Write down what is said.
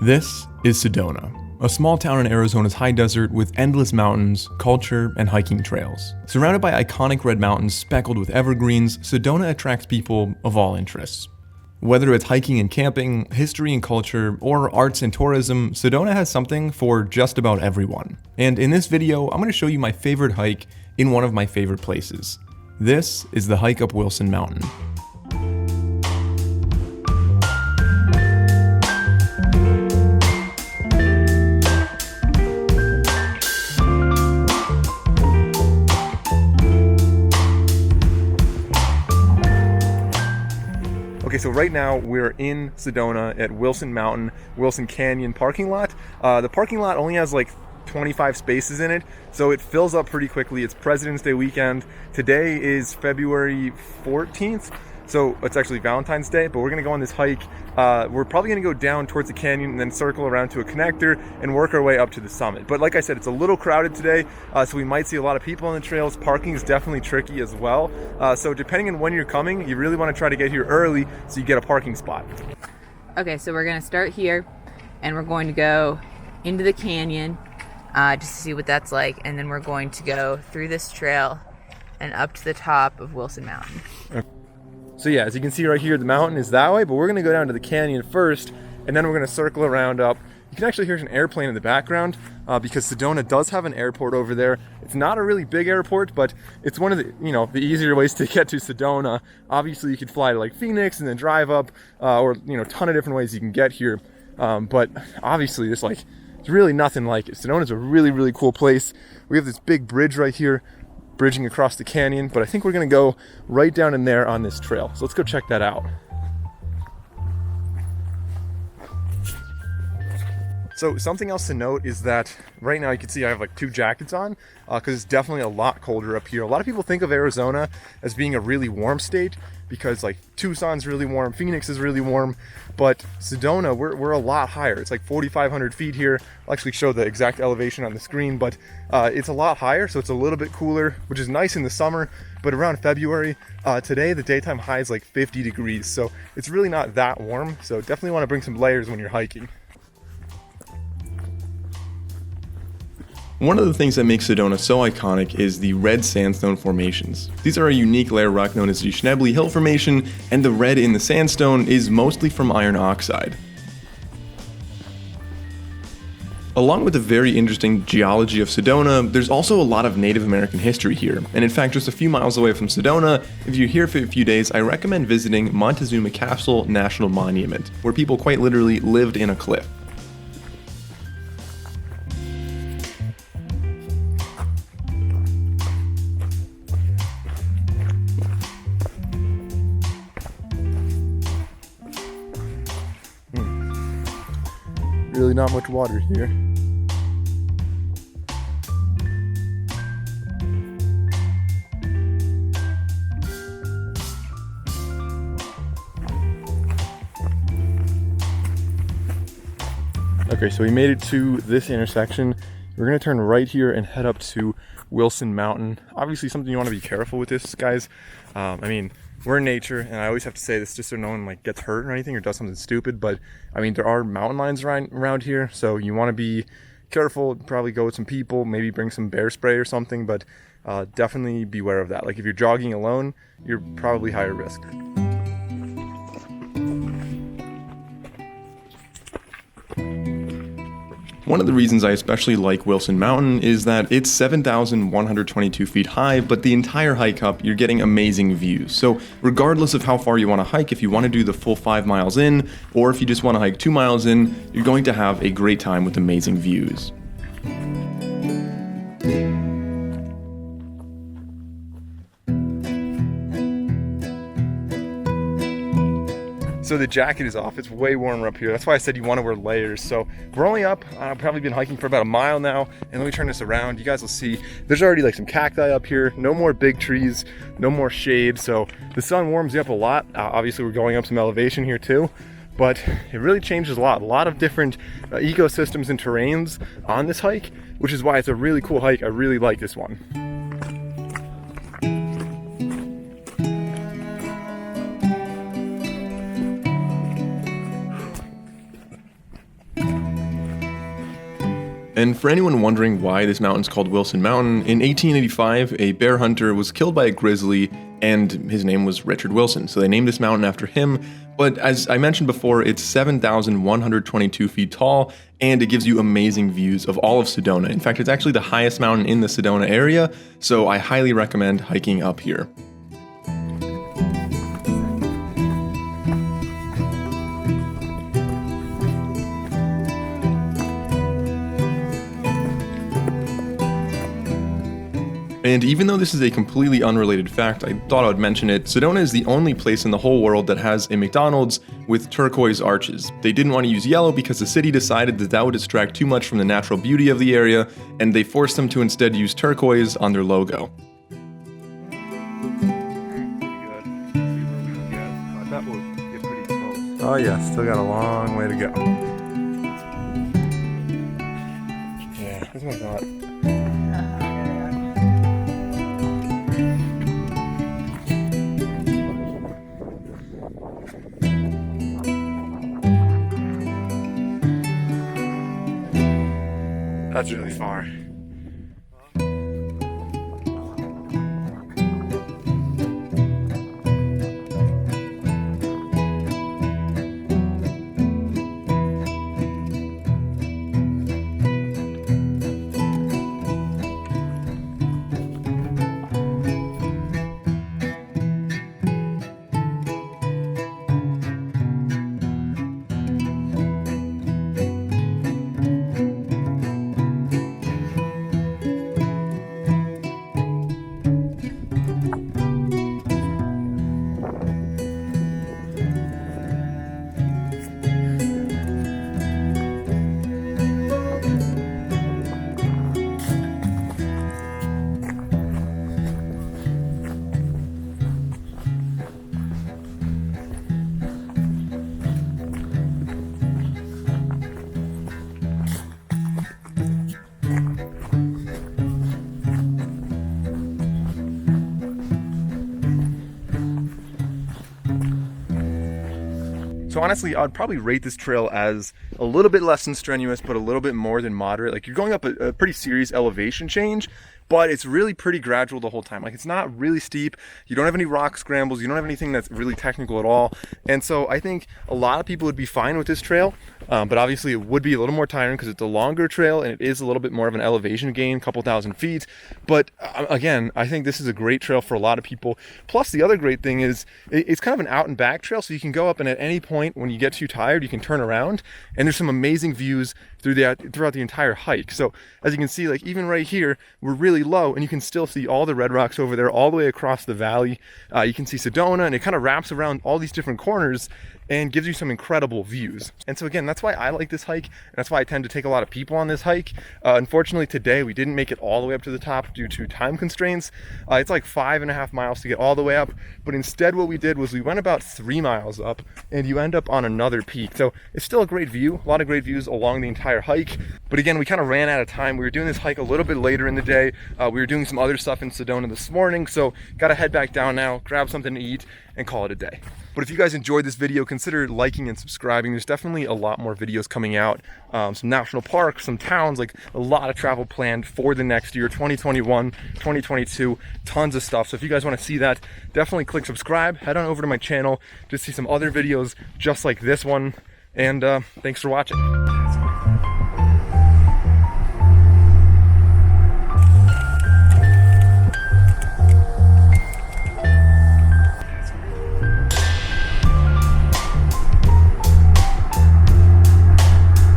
This is Sedona, a small town in Arizona's high desert with endless mountains, culture, and hiking trails. Surrounded by iconic red mountains speckled with evergreens, Sedona attracts people of all interests. Whether it's hiking and camping, history and culture, or arts and tourism, Sedona has something for just about everyone. And in this video, I'm going to show you my favorite hike in one of my favorite places. This is the hike up Wilson Mountain. Okay, so right now we're in Sedona at Wilson Mountain, Wilson Canyon parking lot. The parking lot only has like 25 spaces in it, so it fills up pretty quickly. It's President's Day weekend. Today is February 14th, so it's actually Valentine's Day, but we're gonna go on this hike. We're probably gonna go down towards the canyon and then circle around to a connector and work our way up to the summit. But like I said, it's a little crowded today, so we might see a lot of people on the trails. Parking is definitely tricky as well. So depending on when you're coming, you really wanna try to get here early so you get a parking spot. Okay, so we're gonna start here and we're going to go into the canyon just to see what that's like, and then we're going to go through this trail and up to the top of Wilson Mountain. So yeah, as you can see right here, the mountain is that way, but we're gonna go down to the canyon first, and then we're gonna circle around up. You can actually hear an airplane in the background because Sedona does have an airport over there. It's not a really big airport, but it's one of the, the easier ways to get to Sedona. Obviously, you could fly to like Phoenix and then drive up, or a ton of different ways you can get here. But obviously, there's really nothing like it. Sedona's a really, really cool place. We have this big bridge right here, bridging across the canyon, but I think we're gonna go right down in there on this trail. So let's go check that out. So something else to note is that right now you can see I have like 2 jackets on because it's definitely a lot colder up here. A lot of people think of Arizona as being a really warm state because like Tucson's really warm, Phoenix is really warm, but Sedona, we're a lot higher. It's like 4,500 feet here. I'll actually show the exact elevation on the screen, but it's a lot higher, so it's a little bit cooler, which is nice in the summer, but around February, today the daytime high is like 50 degrees, so it's really not that warm, so definitely want to bring some layers when you're hiking. One of the things that makes Sedona so iconic is the red sandstone formations. These are a unique layer of rock known as the Schnebly Hill Formation, and the red in the sandstone is mostly from iron oxide. Along with the very interesting geology of Sedona, there's also a lot of Native American history here, and in fact just a few miles away from Sedona, if you're here for a few days, I recommend visiting Montezuma Castle National Monument, where people quite literally lived in a cliff. Really not much water here. Okay, so we made it to this intersection. We're gonna turn right here and head up to Wilson Mountain. Obviously something you want to be careful with this, guys. We're in nature, and I always have to say this just so no one gets hurt or anything or does something stupid, but there are mountain lions around here, so you want to be careful. Probably go with some people, maybe bring some bear spray or something, but definitely beware of that. Like if you're jogging alone, you're probably higher risk. One of the reasons I especially like Wilson Mountain is that it's 7,122 feet high, but the entire hike up, you're getting amazing views. So regardless of how far you want to hike, if you want to do the full 5 miles in, or if you just want to hike 2 miles in, you're going to have a great time with amazing views. So the jacket is off. It's way warmer up here. That's why I said you want to wear layers. So we're only up, I've probably been hiking for about a mile now, and let me turn this around. You guys will see there's already some cacti up here. No more big trees, no more shade. So the sun warms you up a lot. Obviously we're going up some elevation here too, but it really changes a lot of different ecosystems and terrains on this hike, which is why it's a really cool hike. I really like this one. And for anyone wondering why this mountain's called Wilson Mountain, in 1885, a bear hunter was killed by a grizzly, and his name was Richard Wilson. So they named this mountain after him. But as I mentioned before, it's 7,122 feet tall, and it gives you amazing views of all of Sedona. In fact, it's actually the highest mountain in the Sedona area, so I highly recommend hiking up here. And even though this is a completely unrelated fact, I thought I would mention it. Sedona is the only place in the whole world that has a McDonald's with turquoise arches. They didn't want to use yellow because the city decided that that would distract too much from the natural beauty of the area, and they forced them to instead use turquoise on their logo. Oh yeah, still got a long way to go. Yeah, this one's not. That's really far. So honestly, I'd probably rate this trail as a little bit less than strenuous, but a little bit more than moderate. Like, you're going up a pretty serious elevation change, but it's really pretty gradual the whole time. Like, it's not really steep. You don't have any rock scrambles. You don't have anything that's really technical at all. And so I think a lot of people would be fine with this trail. But obviously it would be a little more tiring because it's a longer trail and it is a little bit more of an elevation gain, a couple thousand feet. But again, I think this is a great trail for a lot of people. Plus, the other great thing is it's kind of an out and back trail, so you can go up and at any point when you get too tired, you can turn around, and there's some amazing views throughout the entire hike. So as you can see, like even right here, we're really low and you can still see all the red rocks over there all the way across the valley. You can see Sedona, and it kind of wraps around all these different corners and gives you some incredible views. And so again, that's why I like this hike, and that's why I tend to take a lot of people on this hike. Unfortunately today we didn't make it all the way up to the top due to time constraints. It's like 5.5 miles to get all the way up, but instead what we did was we went about 3 miles up and you end up on another peak. So it's still a great view, a lot of great views along the entire hike. But again, we kind of ran out of time. We were doing this hike a little bit later in the day. We were doing some other stuff in Sedona this morning, so gotta head back down now, grab something to eat, and call it a day. But if you guys enjoyed this video, consider liking and subscribing. There's definitely a lot more videos coming out. Some national parks, some towns, like a lot of travel planned for the next year, 2021, 2022, tons of stuff. So if you guys want to see that, definitely click subscribe, head on over to my channel to see some other videos just like this one. And thanks for watching.